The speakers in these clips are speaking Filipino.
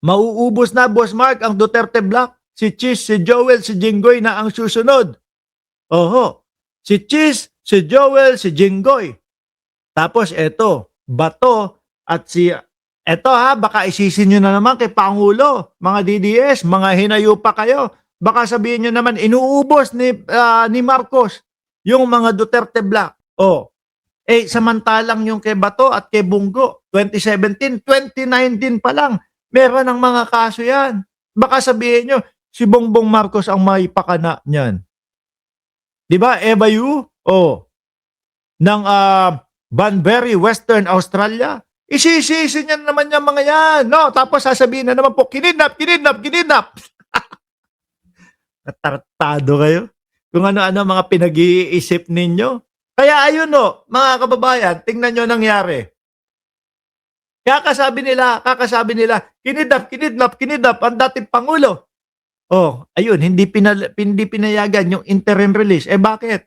Mauubos na, Boss Mark, ang Duterte Block. Si Chis, si Joel, si Jinggoy na ang susunod. Oho. Si Chis, si Joel, si Jinggoy. Tapos eto, Bato at si... Eto ha, baka isisin nyo na naman kay Pangulo, mga DDS, mga hinayo pa kayo. Baka sabihin nyo naman, inuubos ni Marcos yung mga Duterte Block. Oh, samantalang yung kay Bato at kay Bungo, 2017, 2019 pa lang, meron ng mga kaso yan. Baka sabihin nyo, si Bongbong Marcos ang may pakana niyan. Di ba, Eva Yu? Oh, ng Banbury, Western Australia. Isisisi niya naman yung mga yan. No? Tapos sasabihin na naman po, kinidnap. Natartado kayo. Kung ano-ano mga pinag-iisip ninyo. Kaya ayun no, mga kababayan, tingnan nyo nangyari. Kakasabi nila, kinidnap, ang dating Pangulo. Oh, ayun, hindi pinayagan yung interim release. Bakit?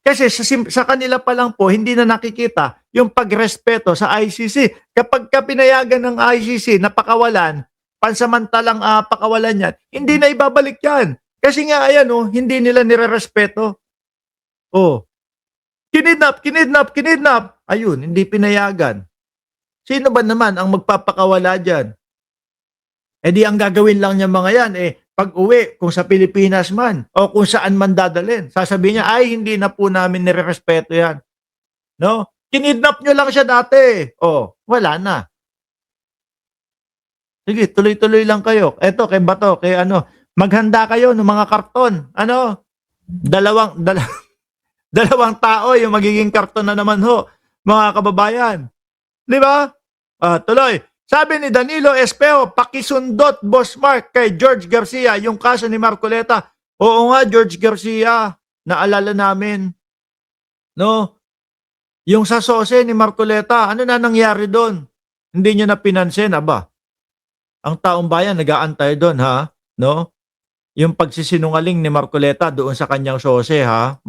Kasi sa kanila pa lang po, hindi na nakikita yung pagrespeto sa ICC. Kapag pinayagan ng ICC na pakawalan, pansamantalang pakawalan yan, hindi na ibabalik yan. Kasi nga, ayan, hindi nila nirerespeto. Oh, kinidnap. Ayun, hindi pinayagan. Sino ba naman ang magpapakawala dyan? Di ang gagawin lang niya mga yan, pag-uwi, kung sa Pilipinas man, o kung saan man dadalhin, sasabihin niya, ay, hindi na po namin nirerespeto yan. No? Kinidnap nyo lang siya dati. Wala na. Sige, tuloy-tuloy lang kayo. Eto, kay Bato, kay maghanda kayo ng mga karton. Dalawang tao yung magiging karton na naman ho, mga kababayan. Di ba? Tuloy. Sabi ni Danilo Espejo, pakisundot, Boss Mark, kay George Garcia, yung kaso ni Marcoleta. Oo nga, George Garcia, naalala namin. No? Yung sa sose ni Marcoleta, ano na nangyari doon? Hindi nyo na pinansin, aba. Ang taong bayan, nag-aantay doon, ha? No? Yung pagsisinungaling ni Marcoleta doon sa kanyang sose, ha?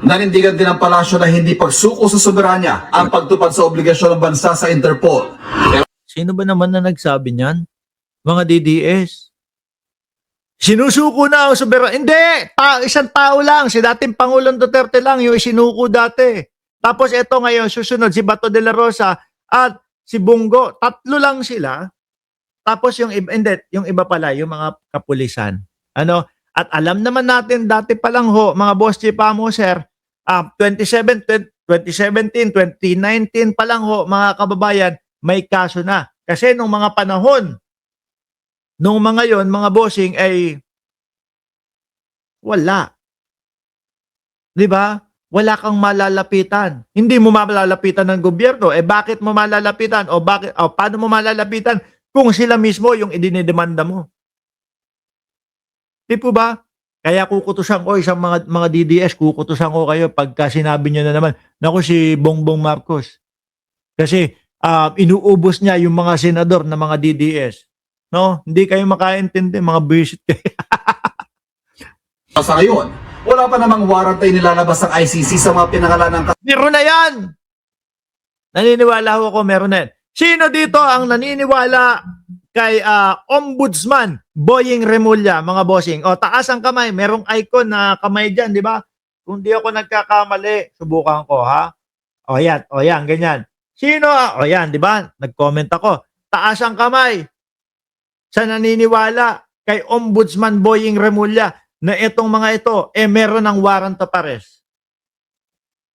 Nanindigan din ang palasyo na hindi pagsuko sa soberanya ang pagtupad sa obligasyon ng bansa sa Interpol. Sino ba naman na nagsabi niyan? Mga DDS. Sinusuko na ang soberanya. Hindi! Isang tao lang. Si dating Pangulong Duterte lang yung isinuko dati. Tapos eto ngayon, susunod si Bato de la Rosa at si Bungo. Tatlo lang sila. Tapos yung iba pala, yung mga kapulisan. At alam naman natin, dati pa lang ho, mga boss Chipamo, sir, 2017, 2019 pa lang ho, mga kababayan, may kaso na. Kasi nung mga panahon, nung mga yon, mga bossing, ay wala. Di ba? Wala kang malalapitan. Hindi mo malalapitan ng gobyerno. Bakit mo malalapitan? Paano mo malalapitan kung sila mismo yung idinidemanda mo? Di po ba? Kaya kukutusan ko isang mga DDS, kukutusan ko kayo pagka sinabi niyo na naman, naku si Bongbong Marcos. Kasi inuubos niya yung mga senador na mga DDS. No? Hindi kayo makaintindi, mga bullshit kayo. Sa ngayon, wala pa namang warrant ay nilalabas ng ICC sa mga pinangalan ng Meron na yan! Naniniwala ako meron na yan. Sino dito ang naniniwala kay Ombudsman Boying Remulla, mga bossing? Taas ang kamay. Merong icon na kamay dyan, di ba? Kung di ako nagkakamali, subukan ko, ha? Yan, ganyan. Sino? Yan, di ba? Nag-comment ako. Taas ang kamay sa naniniwala kay Ombudsman Boying Remulla na itong mga ito, meron ng warrant of arrest.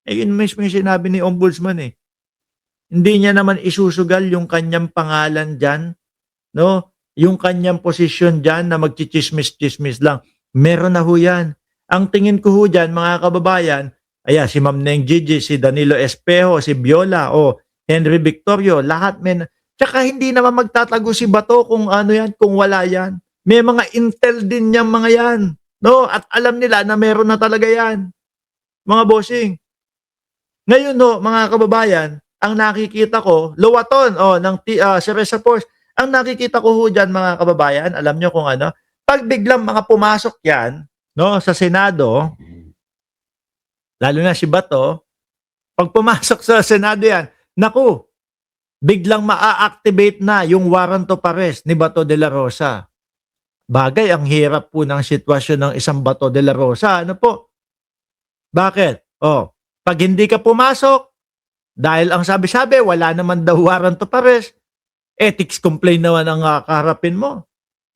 Yun mismo yung sinabi ni Ombudsman, Hindi niya naman isusugal yung kanyang pangalan dyan, no? Yung kanyang posisyon dyan na magchichismis-chismis lang. Meron na ho yan. Ang tingin ko ho dyan, mga kababayan, si Ma'am Neng Gigi, si Danilo Espejo, si Viola, Henry Victorio, lahat Tsaka hindi naman magtatago si Bato kung ano yan, kung wala yan. May mga intel din niyang mga yan. No? At alam nila na meron na talaga yan. Mga bossing. Ngayon mga kababayan, ang nakikita ko, Lowaton, ng Cereza Force, ang nakikita ko ho dyan, mga kababayan, alam nyo kung ano, pag biglang mga pumasok yan, no, sa Senado, lalo na si Bato, pag pumasok sa Senado yan, naku, biglang maa-activate na yung warrant of arrest ni Bato de la Rosa. Bagay, ang hirap po ng sitwasyon ng isang Bato de la Rosa. Ano po? Bakit? Pag hindi ka pumasok, dahil ang sabi-sabi, wala naman daw warrant of arrest, ethics complaint naman ang kaharapin mo.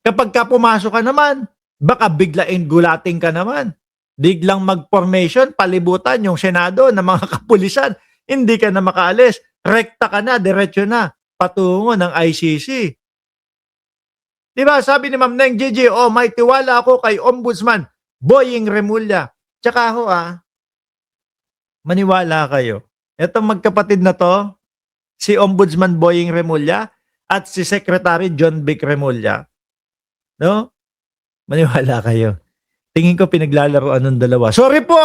Kapag ka pumasok ka naman, baka biglain gulating ka naman. Biglang mag-formation, palibutan yung Senado ng mga kapulisan. Hindi ka na makaalis. Rekta ka na, diretso na, patungo ng ICC. Diba, sabi ni Ma'am Neng Gigi, may tiwala ako kay Ombudsman Boying Remulla. Tsaka ako maniwala kayo. Etong magkapatid na to, si Ombudsman Boying Remulla at si Secretary John Vic Remulla. No? Maniwala kayo. Tingin ko pinaglalaroan ng dalawa. Sorry po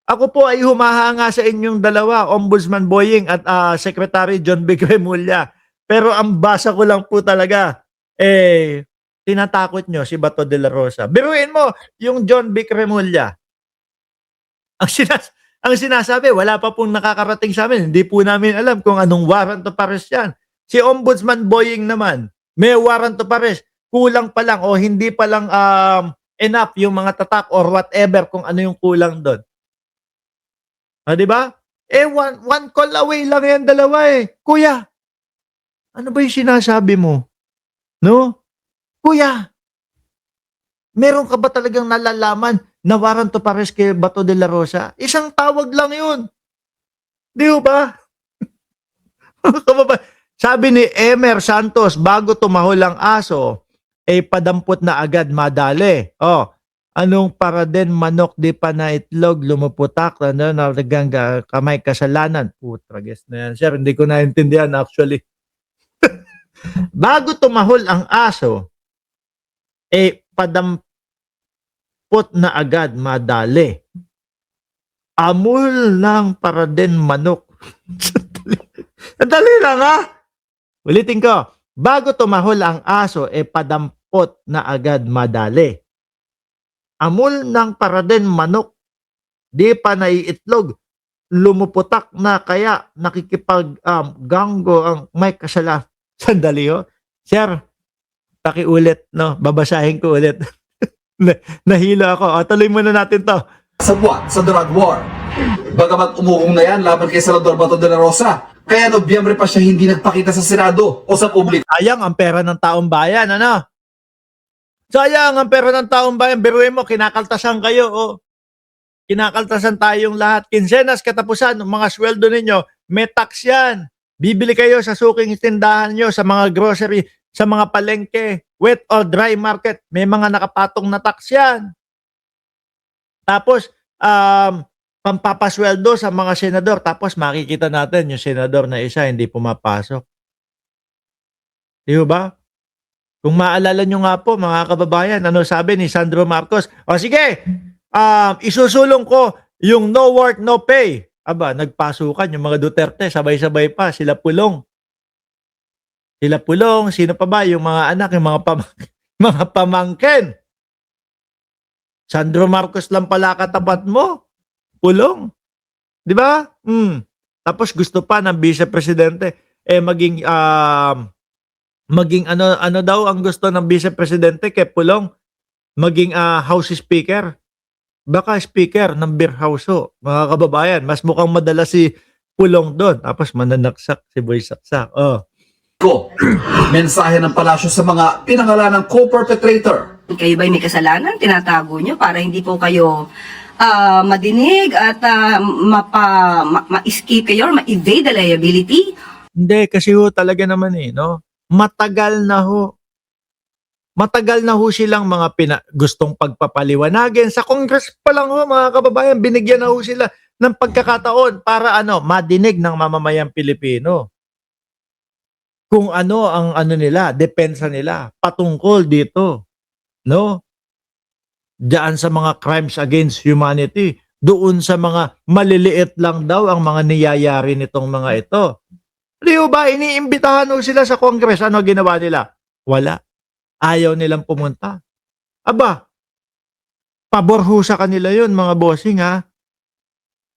ako po ay humahanga sa inyong dalawa, Ombudsman Boying at Secretary John Vic Remulla. Pero ang basa ko lang po talaga, tinatakot nyo si Bato de la Rosa. Biruin mo, yung John Vic Remulla. Ang sinasabi, wala pa pong nakakarating sa amin. Hindi po namin alam kung anong warrant of arrest yan. Si Ombudsman Boying naman, may warrant of arrest. Kulang pa lang o hindi pa lang enough yung mga tatak or whatever kung ano yung kulang doon. Di ba? One call away lang yan dalawa Kuya, ano ba yung sinasabi mo? No? Kuya, meron ka ba talagang nalalaman na warrant of arrest kay Bato de la Rosa? Isang tawag lang yun. Di ba? Sabi ni Emer Santos, bago tumahol ang aso, padampot na agad madali. Anong para din manok di pa na itlog, lumuputak, nalagang kamay kasalanan. Putra, guess na yan. Sir, hindi ko naintindihan actually. Bago tumahol ang aso, padampot na agad madali. Amul ng para din manok. Dali lang Ulitin ko. Bago tumahol ang aso, padampot na agad madali. Amul ng paraden manok, di pa naiitlog, lumuputak na kaya nakikipag-ganggo ang may kasala. Sandali Sir, pakiulit, babasahin ko ulit. Nahilo ako. Tuloy muna natin to. Sabwat sa drug war. Bagamat umuong na yan laban kay Senador Bato de la Rosa, kaya Nobyembre pa siya hindi nagpakita sa Senado o sa publiko. Sayang ang pera ng taong bayan, Sayang ang pera ng taong bayan. Biruin mo, kinakaltasan kayo, Kinakaltasan tayong lahat. Kinsenas, katapusan, mga sweldo ninyo, may tax yan. Bibili kayo sa suking tindahan nyo, sa mga grocery, sa mga palengke, wet or dry market, may mga nakapatong na tax yan. Tapos, pampapasweldo sa mga senador. Tapos makikita natin yung senador na isa hindi pumapasok. Di ba? Kung maalala nyo nga po, mga kababayan, ano sabi ni Sandro Marcos? Sige, isusulong ko yung no work, no pay. Aba, nagpasukan yung mga Duterte, sabay-sabay pa, sila Pulong. Sila Pulong, sino pa ba? Yung mga anak, yung mga pamangkin. Sandro Marcos lang pala katapat mo. Pulong. Di ba? Tapos gusto pa ng vice-presidente maging ano daw ang gusto ng vice-presidente kay Pulong? Maging House Speaker. Baka Speaker ng beer house mga kababayan. Mas mukhang madala si Pulong doon. Tapos mananaksak si Boy Saksak. Mensahe ng palasyo sa mga pinangalan ng co-perpetrator. Kayo ba'y may kasalanan? Tinatago nyo para hindi po kayo madinig at ma-escape kayo or ma-evade the liability? Hindi, kasi talaga naman matagal na silang mga gustong pagpapaliwanagin. Sa Congress pa lang mga kababayan, binigyan na sila ng pagkakataon para madinig ng mamamayang Pilipino. Kung ano ang nila, depensa nila, patungkol dito. Diyan sa mga crimes against humanity, doon sa mga maliliit lang daw ang mga niyayari nitong mga ito. Di ba, iniimbitahan sila sa Congress, ano ginawa nila? Wala. Ayaw nilang pumunta. Aba, pabor sa kanila yun, mga bossing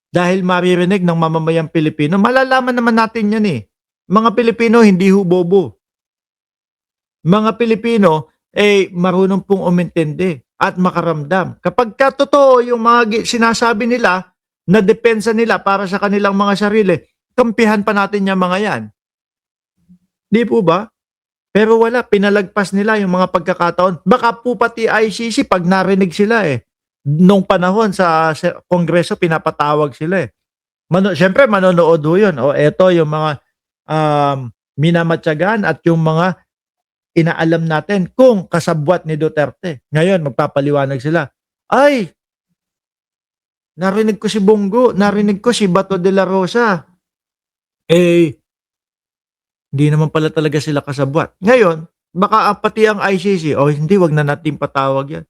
Dahil maririnig ng mamamayang Pilipino, malalaman naman natin yan Mga Pilipino hindi ho bobo. Mga Pilipino marunong pong umintindi at makaramdam. Kapag totoo yung mga sinasabi nila na depensa nila para sa kanilang mga sarili, kampihan pa natin yung mga yan. Di po ba? Pero wala, pinalagpas nila yung mga pagkakataon. Baka po pati ICC pag narinig sila nung panahon sa Kongreso, pinapatawag sila Siyempre, manonood ho yun. O eto yung mga minamatyagan at yung mga inaalam natin kung kasabwat ni Duterte. Ngayon, magpapaliwanag sila. Ay, narinig ko si Bongo, narinig ko si Bato de la Rosa. Hindi naman pala talaga sila kasabwat. Ngayon, baka pati ang ICC, hindi, wag na natin patawag yan.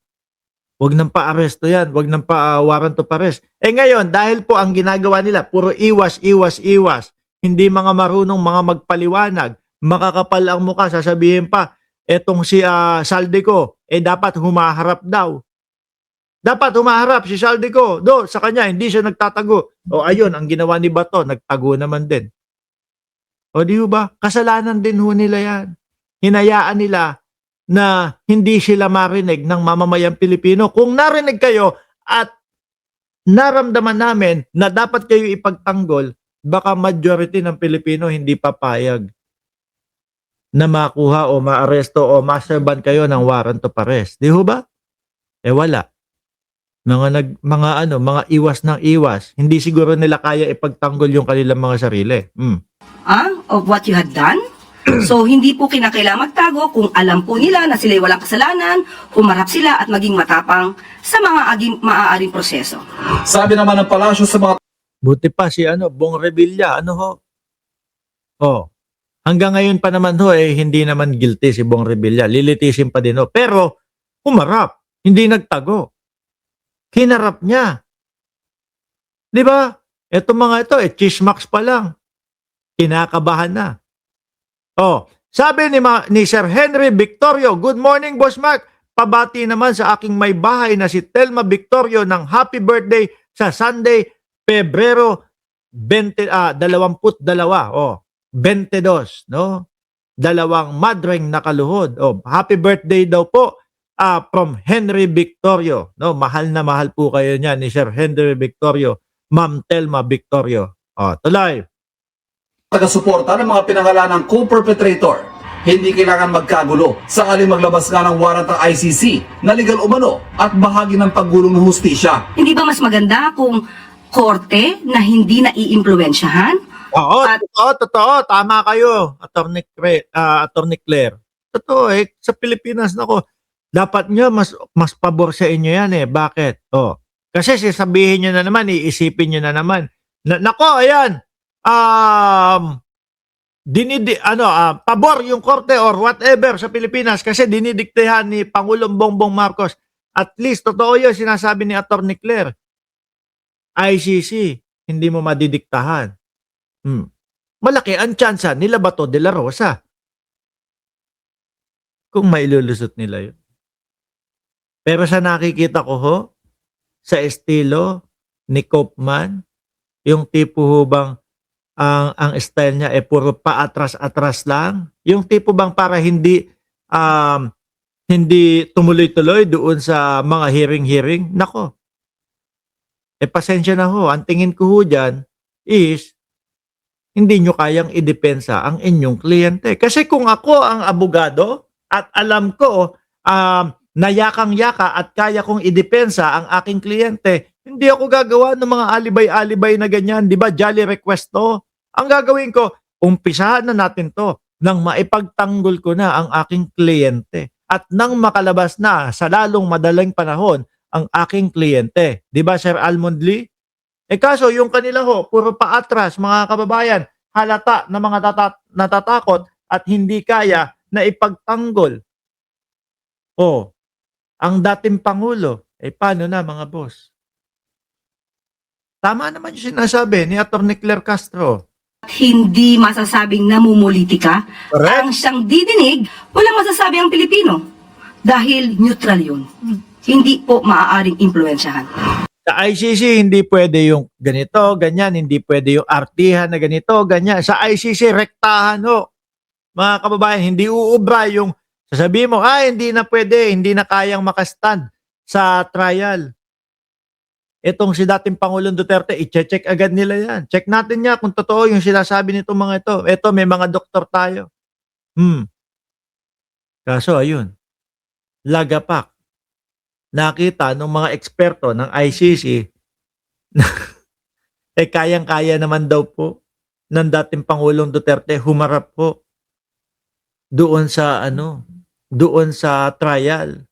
Wag nang pa-aresto yan, wag nang pa-warrant of arrest. Ngayon, dahil po ang ginagawa nila, puro iwas, hindi mga marunong mga magpaliwanag, makakapal ang mukha, sasabihin pa, etong si Saldico, dapat humaharap daw. Dapat humaharap si Saldico. Sa kanya, hindi siya nagtatago. Ayun, ang ginawa ni Bato, nagtago naman din. Di ba? Kasalanan din ho nila yan. Hinayaan nila na hindi sila marinig ng mamamayang Pilipino. Kung narinig kayo at naramdaman namin na dapat kayo ipagtanggol, baka majority ng Pilipino hindi papayag na makuha o maaresto o maserban kayo ng warrant of arrest. Di ho ba? Wala. Mga iwas ng iwas. Hindi siguro nila kaya ipagtanggol yung kanilang mga sarili. Of what you had done? So, hindi po kinakailangan magtago kung alam po nila na sila'y walang kasalanan, humarap sila at maging matapang sa mga maaaring proseso. Sabi naman ng palasyo sa mga Buti pa si Bong Revilla, hanggang ngayon pa naman hindi naman guilty si Bong Revilla. Lilitisin pa din Pero, humarap. Hindi nagtago. Hinarap niya. Di ba? Ito mga ito, chismax pa lang. Kinakabahan na. Sabi ni Sir Henry Victorio, good morning, Boss Mark. Pabati naman sa aking may bahay na si Telma Victorio ng happy birthday sa Sunday, Pebrero 22. 22, no? Dalawang madreng nakaluhod. Happy birthday daw po from Henry Victorio. No, mahal na mahal po kayo niya ni Sir Henry Victorio, Ma'am Telma Victorio. Tuloy. taga-suporta ng mga pinangalanang co-perpetrator. Hindi kailangan magkagulo sakaling maglabas nga ng warrant ng ICC na legal umano at bahagi ng paggulong ng hustisya. Hindi ba mas maganda kung korte na hindi naiimpluwensyahan? Totoo. Tama kayo, Attorney Claire. Totoo sa Pilipinas, dapat nyo mas pabor sa inyo yan Bakit? Kasi sasabihin nyo na naman, iisipin nyo na naman. Ayan, pabor yung korte or whatever sa Pilipinas kasi dinidiktehan ni Pangulong Bongbong Marcos. At least, totoo yun, sinasabi ni Attorney Claire. ICC, hindi mo madidiktahan. Malaki ang tsansa nila Bato de la Rosa. Kung mailulusot nila yun. Pero sa nakikita ko sa estilo ni Koopman, yung tipo bang ang style niya puro paatras-atras lang. Yung tipo bang para hindi tumuloy-tuloy doon sa mga hearing-hearing. Pasensya na ang tingin ko dyan is hindi nyo kayang idepensa ang inyong kliyente. Kasi kung ako ang abogado at alam ko nayakang-yaka at kaya kong idepensa ang aking kliyente, hindi ako gagawa ng mga alibay-alibay na ganyan. Di ba? Jolly request to. Ang gagawin ko, umpisahan na natin to nang maipagtanggol ko na ang aking kliyente at nang makalabas na sa lalong madaling panahon ang aking kliyente. Di ba, Sir Almond Lee? Kaso yung kanila puro paatras, mga kababayan, halata na mga natatakot at hindi kaya na ipagtanggol. Ang dating Pangulo, paano na mga boss? Tama naman yung sinasabi ni Atty. Claire Castro. Hindi masasabing namumulitika. Correct. Ang siyang didinig, walang masasabi ang Pilipino. Dahil neutral yun. Hindi po maaaring impluwensyahan. Sa ICC, hindi pwede yung ganito, ganyan. Hindi pwede yung artihan na ganito, ganyan. Sa ICC, rektahan ho. Mga kababayan, hindi uubra yung sasabihin mo, hindi na pwede, hindi na kayang makastand sa trial. Itong si dating Pangulong Duterte, i-check agad nila yan. Check natin niya kung totoo yung sinasabi nito mga ito. Ito, may mga doktor tayo. Kaso, ayun. Lagapak. Nakita ng mga eksperto ng ICC kayang-kaya naman daw po ng dating Pangulong Duterte humarap po doon sa trial.